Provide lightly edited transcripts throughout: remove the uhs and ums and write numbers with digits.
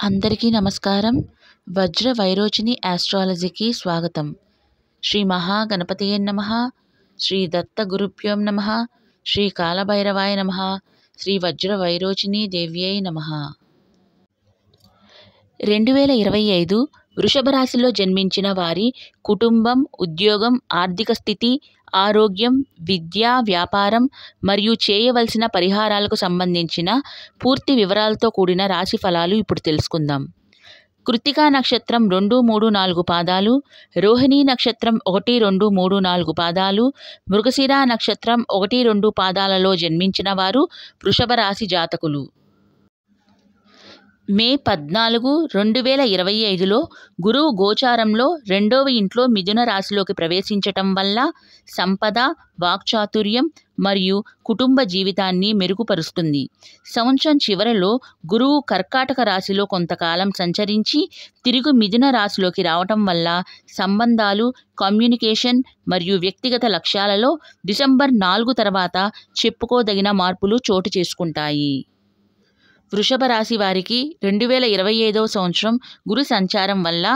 అందరికీ నమస్కారం. వజ్ర వైరోచిని ఆస్ట్రాలజీకి స్వాగతం. శ్రీ మహాగణపతియే నమః, శ్రీ దత్త గురుభ్యోం నమః, శ్రీ కాలభైరవాయ నమః, శ్రీ వజ్ర వైరోచిని దేవ్యై నమః. 2025 వృషభ రాశిలో జన్మించిన వారి కుటుంబం, ఉద్యోగం, ఆర్థిక స్థితి, ఆరోగ్యం, విద్య, వ్యాపారం మరియు చేయవలసిన పరిహారాలకు సంబంధించిన పూర్తి వివరాలతో కూడిన రాశి ఫలాలు ఇప్పుడు తెలుసుకుందాం. కృత్తికా నక్షత్రం 2, 3, 4 పాదాలు, రోహిణీ నక్షత్రం 1, 2, 3, 4 పాదాలు, మృగశిర నక్షత్రం 1, 2 పాదాలలో జన్మించిన వారు వృషభ రాశి జాతకులు. మే 14, 2025లో గురువు గోచారంలో 2వ ఇంట్లో మిథున రాశిలోకి ప్రవేశించటం వల్ల సంపద, వాక్చాతుర్యం మరియు కుటుంబ జీవితాన్ని మెరుగుపరుస్తుంది. సంవత్సరం చివరలో గురువు కర్కాటక రాశిలో కొంతకాలం సంచరించి తిరిగి మిథున రాశిలోకి రావటం వల్ల సంబంధాలు, కమ్యూనికేషన్ మరియు వ్యక్తిగత లక్ష్యాలలో డిసెంబర్ 4 తర్వాత చెప్పుకోదగిన మార్పులు చోటు చేసుకుంటాయి. వృషభ రాశి వారికి 2025వ సంవత్సరం గురు సంచారం వల్ల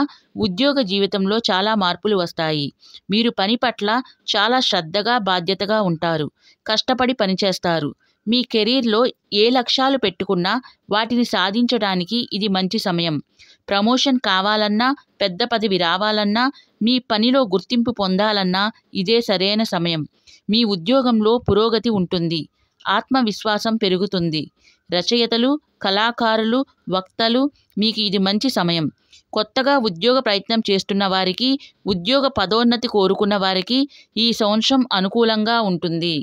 ఉద్యోగ జీవితంలో చాలా మార్పులు వస్తాయి. మీరు పని పట్ల చాలా శ్రద్ధగా, బాధ్యతగా ఉంటారు. కష్టపడి పనిచేస్తారు. మీ కెరీర్లో ఏ లక్ష్యాలు పెట్టుకున్నా వాటిని సాధించడానికి ఇది మంచి సమయం. ప్రమోషన్ కావాలన్నా, పెద్ద పదవి రావాలన్నా, మీ పనిలో గుర్తింపు పొందాలన్నా ఇదే సరైన సమయం. మీ ఉద్యోగంలో పురోగతి ఉంటుంది. ఆత్మవిశ్వాసం పెరుగుతుంది. రచయితలు, కళాకారులు, వక్తలు మీకు ఇది మంచి సమయం. కొత్తగా ఉద్యోగ ప్రయత్నం చేస్తున్న వారికి, ఉద్యోగ పదోన్నతి కోరుకున్న వారికి ఈ సంవత్సరం అనుకూలంగా ఉంటుంది.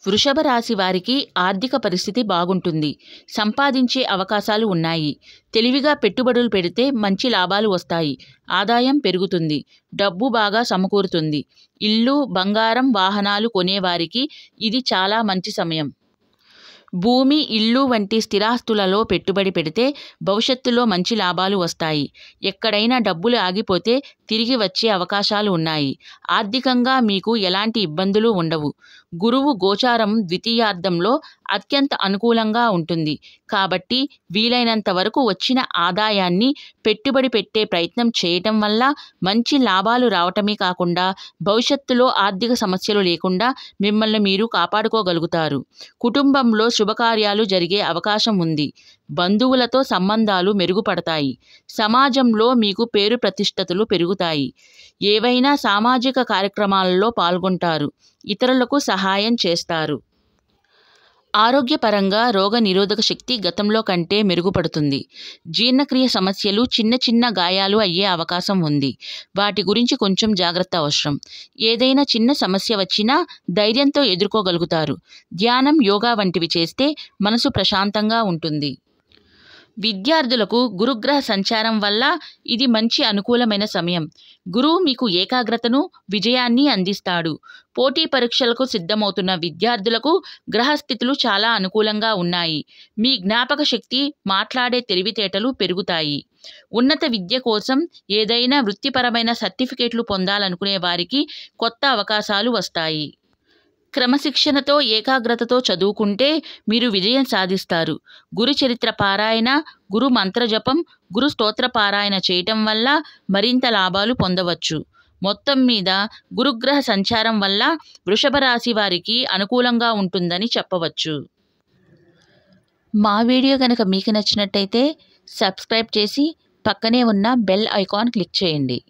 వృషభ రాశి వారికి ఆర్థిక పరిస్థితి బాగుంటుంది. సంపాదించే అవకాశాలు ఉన్నాయి. తెలివిగా పెట్టుబడులు పెడితే మంచి లాభాలు వస్తాయి. ఆదాయం పెరుగుతుంది. డబ్బు బాగా సమకూరుతుంది. ఇల్లు, బంగారం, వాహనాలు కొనేవారికి ఇది చాలా మంచి సమయం. భూమి, ఇల్లు వంటి స్థిరాస్తులలో పెట్టుబడి పెడితే భవిష్యత్తులో మంచి లాభాలు వస్తాయి. ఎక్కడైనా డబ్బులు ఆగిపోతే తిరిగి వచ్చే అవకాశాలు ఉన్నాయి. ఆర్థికంగా మీకు ఎలాంటి ఇబ్బందులు ఉండవు. గురువు గోచారం ద్వితీయార్థంలో అత్యంత అనుకూలంగా ఉంటుంది. కాబట్టి వీలైనంత వరకు వచ్చిన ఆదాయాన్ని పెట్టుబడి పెట్టే ప్రయత్నం చేయటం వల్ల మంచి లాభాలు రావటమే కాకుండా భవిష్యత్తులో ఆర్థిక సమస్యలు లేకుండా మిమ్మల్ని మీరు కాపాడుకోగలుగుతారు. కుటుంబంలో శుభకార్యాలు జరిగే అవకాశం ఉంది. బంధువులతో సంబంధాలు మెరుగుపడతాయి. సమాజంలో మీకు పేరు ప్రతిష్టతలు పెరుగుతాయి. ఏవైనా సామాజిక కార్యక్రమాలలో పాల్గొంటారు. ఇతరులకు సహాయం చేస్తారు. ఆరోగ్యపరంగా రోగ నిరోధక శక్తి గతంలో కంటే మెరుగుపడుతుంది. జీర్ణక్రియ సమస్యలు, చిన్న చిన్న గాయాలు అయ్యే అవకాశం ఉంది. వాటి గురించి కొంచెం జాగ్రత్త అవసరం. ఏదైనా చిన్న సమస్య వచ్చినా ధైర్యంతో ఎదుర్కోగలుగుతారు. ధ్యానం, యోగా వంటివి చేస్తే మనసు ప్రశాంతంగా ఉంటుంది. విద్యార్థులకు గురుగ్రహ సంచారం వల్ల ఇది మంచి అనుకూలమైన సమయం. గురువు మీకు ఏకాగ్రతను, విజయాన్ని అందిస్తాడు. పోటీ పరీక్షలకు సిద్ధమవుతున్న విద్యార్థులకు గ్రహస్థితులు చాలా అనుకూలంగా ఉన్నాయి. మీ జ్ఞాపక శక్తి, మాట్లాడే తెలివితేటలు పెరుగుతాయి. ఉన్నత విద్య కోసం ఏదైనా వృత్తిపరమైన సర్టిఫికేట్లు పొందాలనుకునే వారికి కొత్త అవకాశాలు వస్తాయి. క్రమశిక్షణతో, ఏకాగ్రతతో చదువుకుంటే మీరు విజయం సాధిస్తారు. గురు చరిత్ర పారాయణ, గురు మంత్రజపం, గురు స్తోత్ర పారాయణ చేయటం వల్ల మరింత లాభాలు పొందవచ్చు. మొత్తం మీద గురుగ్రహ సంచారం వల్ల వృషభ రాశి వారికి అనుకూలంగా ఉంటుందని చెప్పవచ్చు. మా వీడియో కనుక మీకు నచ్చినట్టయితే సబ్స్క్రైబ్ చేసి పక్కనే ఉన్న బెల్ ఐకాన్ క్లిక్ చేయండి.